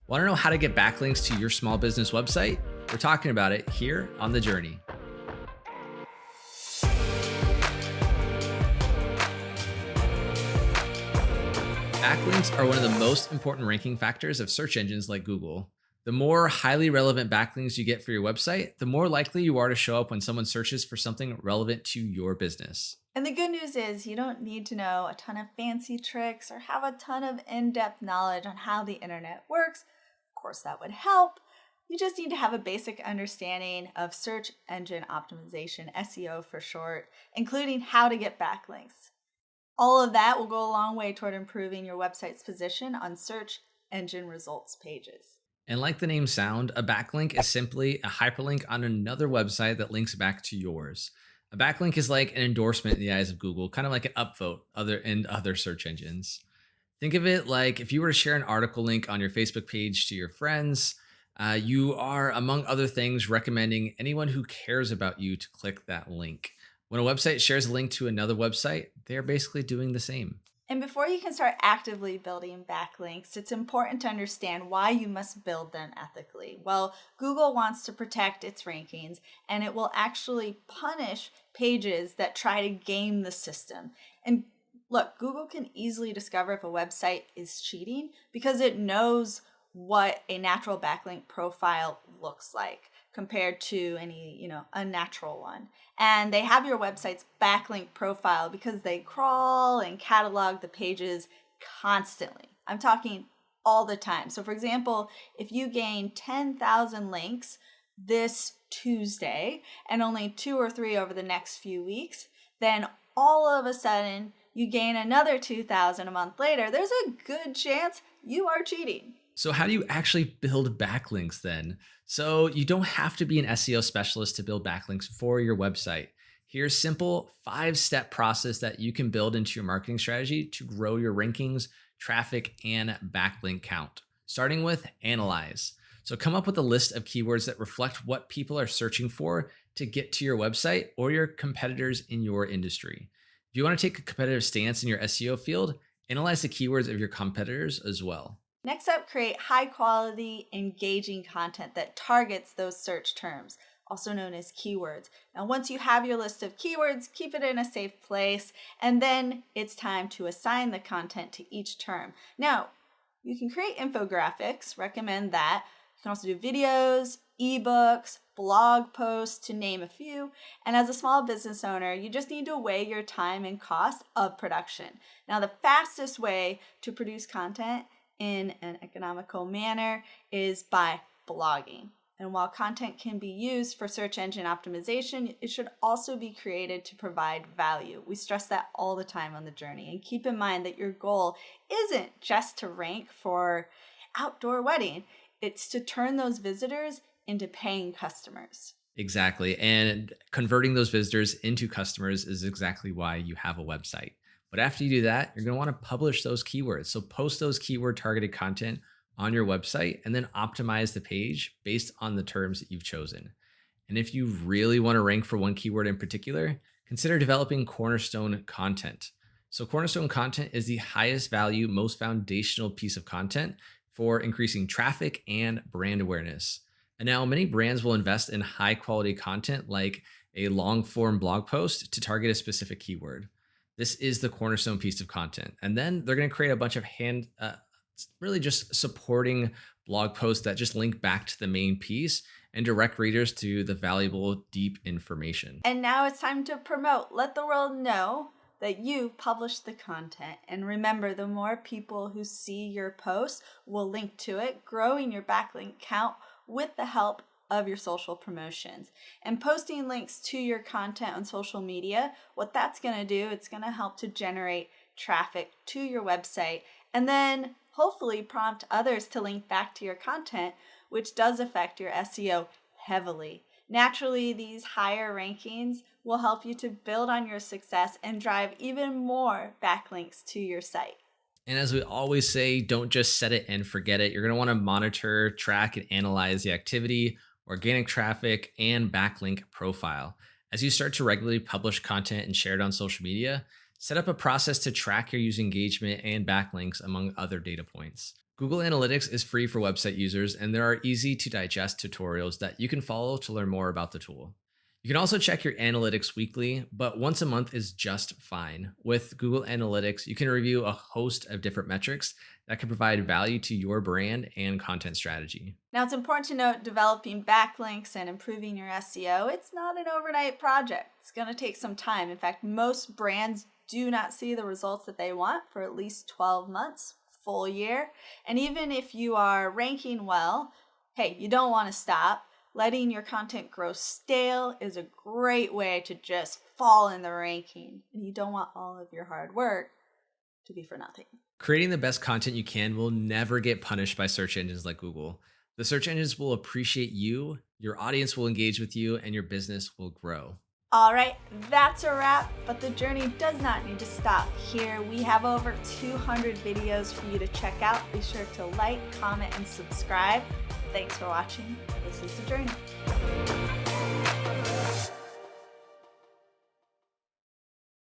Want to know how to get backlinks to your small business website? We're talking about it here on The Journey. Backlinks are one of the most important ranking factors of search engines like Google. The more highly relevant backlinks you get for your website, the more likely you are to show up when someone searches for something relevant to your business. And the good news is you don't need to know a ton of fancy tricks or have a ton of in-depth knowledge on how the internet works. Of course, that would help. You just need to have a basic understanding of search engine optimization, SEO for short, including how to get backlinks. All of that will go a long way toward improving your website's position on search engine results pages. And like the name sound, a backlink is simply a hyperlink on another website that links back to yours. A backlink is like an endorsement in the eyes of Google, kind of like an upvote in other search engines. Think of it like if you were to share an article link on your Facebook page to your friends, you are, among other things, recommending anyone who cares about you to click that link. When a website shares a link to another website, they're basically doing the same. And before you can start actively building backlinks, it's important to understand why you must build them ethically. Well, Google wants to protect its rankings, and it will actually punish pages that try to game the system. And look, Google can easily discover if a website is cheating because it knows what a natural backlink profile looks like compared to any, unnatural one. And they have your website's backlink profile because they crawl and catalog the pages constantly. I'm talking all the time. So for example, if you gain 10,000 links this Tuesday and only 2 or 3 over the next few weeks, then all of a sudden you gain another 2,000 a month later, there's a good chance you are cheating. So, how do you actually build backlinks then? So, you don't have to be an SEO specialist to build backlinks for your website. Here's a simple 5-step process that you can build into your marketing strategy to grow your rankings, traffic, and backlink count. Starting with analyze. So, come up with a list of keywords that reflect what people are searching for to get to your website or your competitors in your industry. If you want to take a competitive stance in your SEO field, analyze the keywords of your competitors as well. Next up, create high quality, engaging content that targets those search terms, also known as keywords. Now, once you have your list of keywords, keep it in a safe place, and then it's time to assign the content to each term. Now, you can create infographics, recommend that. You can also do videos, ebooks, blog posts, to name a few. And as a small business owner, you just need to weigh your time and cost of production. Now, the fastest way to produce content in an economical manner is by blogging. And while content can be used for search engine optimization, it should also be created to provide value. We stress that all the time on The Journey. And keep in mind that your goal isn't just to rank for outdoor wedding. It's to turn those visitors into paying customers. Exactly. And converting those visitors into customers is exactly why you have a website. But after you do that, you're going to want to publish those keywords. So post those keyword targeted content on your website and then optimize the page based on the terms that you've chosen. And if you really want to rank for one keyword in particular, consider developing cornerstone content. So cornerstone content is the highest value, most foundational piece of content for increasing traffic and brand awareness. And now many brands will invest in high quality content like a long form blog post to target a specific keyword. This is the cornerstone piece of content. And then they're going to create a bunch of really just supporting blog posts that just link back to the main piece and direct readers to the valuable, deep information. And now it's time to promote. Let the world know that you published the content. And remember, the more people who see your post will link to it, growing your backlink count with the help of your social promotions. And posting links to your content on social media, what that's going to do, it's going to help to generate traffic to your website and then hopefully prompt others to link back to your content, which does affect your SEO heavily. Naturally, these higher rankings will help you to build on your success and drive even more backlinks to your site. And as we always say, don't just set it and forget it. You're going to want to monitor, track, and analyze the activity, organic traffic, and backlink profile. As you start to regularly publish content and share it on social media, set up a process to track your user engagement and backlinks among other data points. Google Analytics is free for website users, and there are easy to digest tutorials that you can follow to learn more about the tool. You can also check your analytics weekly, but once a month is just fine. With Google Analytics, you can review a host of different metrics that can provide value to your brand and content strategy. Now, it's important to note developing backlinks and improving your SEO. It's not an overnight project. It's going to take some time. In fact, most brands do not see the results that they want for at least 12 months, full year. And even if you are ranking well, hey, you don't want to stop. Letting your content grow stale is a great way to just fall in the ranking. And you don't want all of your hard work to be for nothing. Creating the best content you can will never get punished by search engines like Google. The search engines will appreciate you, your audience will engage with you, and your business will grow. All right, that's a wrap, but the journey does not need to stop here. We have over 200 videos for you to check out. Be sure to like, comment, and subscribe. Thanks for watching. This is The Journey.